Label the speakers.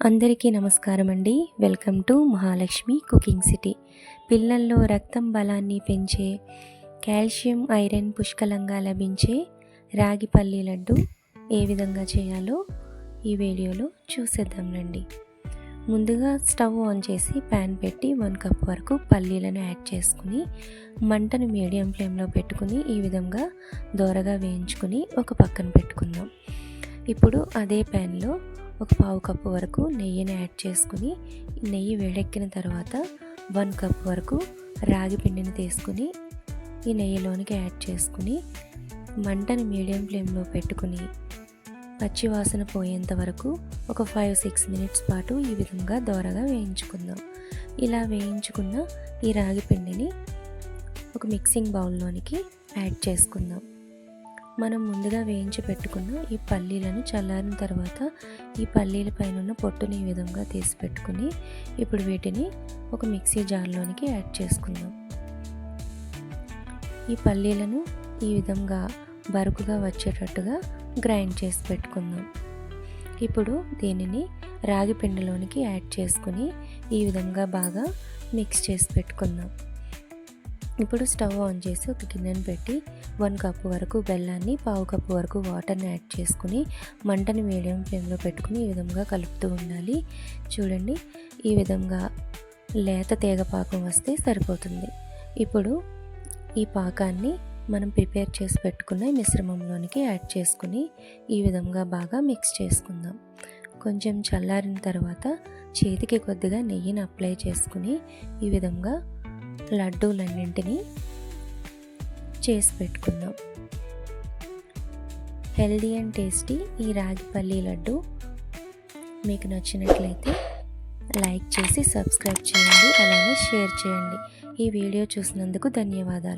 Speaker 1: అందరికీ నమస్కారం అండి. Welcome to Mahalakshmi cooking city. పిల్లల్లో రక్తం బలాన్ని పెంచే, కాల్షియం ఐరన్ పుష్కలంగా లభించే రాగి పల్లీ లడ్డు ఏ విధంగా చేయాలో ఈ వీడియోలో చూసేద్దాం రండి. ముందుగా స్టవ్ ఆన్ చేసి ప్యాన్ పెట్టి 1 కప్ వరకు పల్లీలను యాడ్ చేసుకుని మంటను మీడియం ఫ్లేమ్లో పెట్టుకుని ఈ విధంగా దోరగా వేయించుకుని ఒక పక్కన పెట్టుకుందాం. ఇప్పుడు అదే ప్యాన్లో ఒక పావు కప్పు వరకు నెయ్యిని యాడ్ చేసుకుని నెయ్యి వేడెక్కిన తర్వాత 1 కప్ వరకు రాగి పిండిని తీసుకుని ఈ నెయ్యిలోనికి యాడ్ చేసుకుని మంటని మీడియం ఫ్లేమ్లో పెట్టుకుని పచ్చి వాసన పోయేంత వరకు ఒక 5-6 మినిట్స్ పాటు ఈ విధంగా దోరగా వేయించుకుందాం. ఇలా వేయించుకున్న ఈ రాగి పిండిని ఒక మిక్సింగ్ బౌల్లోనికి యాడ్ చేసుకుందాం. మనం ముందుగా వేయించి పెట్టుకున్న ఈ పల్లీలను చల్లారిన తర్వాత ఈ పల్లీల పైన ఉన్న పొట్టుని ఈ విధంగా తీసి పెట్టుకుని ఇప్పుడు వీటిని ఒక మిక్సీ జార్లోనికి యాడ్ చేసుకుందాం. ఈ పల్లీలను ఈ విధంగా బరుకుగా వచ్చేటట్టుగా గ్రైండ్ చేసి పెట్టుకుందాం. ఇప్పుడు దీనిని రాగి పిండిలోనికి యాడ్ చేసుకుని ఈ విధంగా బాగా మిక్స్ చేసి పెట్టుకుందాం. ఇప్పుడు స్టవ్ ఆన్ చేసి ఒక గిన్నెను పెట్టి 1 కప్పు వరకు బెల్లాన్ని, పావు కప్పు వరకు వాటర్ని యాడ్ చేసుకుని మంటని మీడియం ఫ్లేమ్లో పెట్టుకుని ఈ విధంగా కలుపుతూ ఉండాలి. చూడండి, ఈ విధంగా లేత తీగ పాకం వస్తే సరిపోతుంది. ఇప్పుడు ఈ పాకాన్ని మనం ప్రిపేర్ చేసి పెట్టుకున్న మిశ్రమంలోనికి యాడ్ చేసుకుని ఈ విధంగా బాగా మిక్స్ చేసుకుందాం. కొంచెం చల్లారిన తర్వాత చేతికి కొద్దిగా నెయ్యిని అప్లై చేసుకుని ఈ విధంగా లడ్డూలన్నింటినీ చేసి పెట్టుకుందాం. హెల్దీ అండ్ టేస్టీ ఈ రాగి పల్లీ లడ్డు మీకు నచ్చినట్లయితే లైక్ చేసి సబ్స్క్రైబ్ చేయండి, అలానే షేర్ చేయండి. ఈ వీడియో చూసినందుకు ధన్యవాదాలు.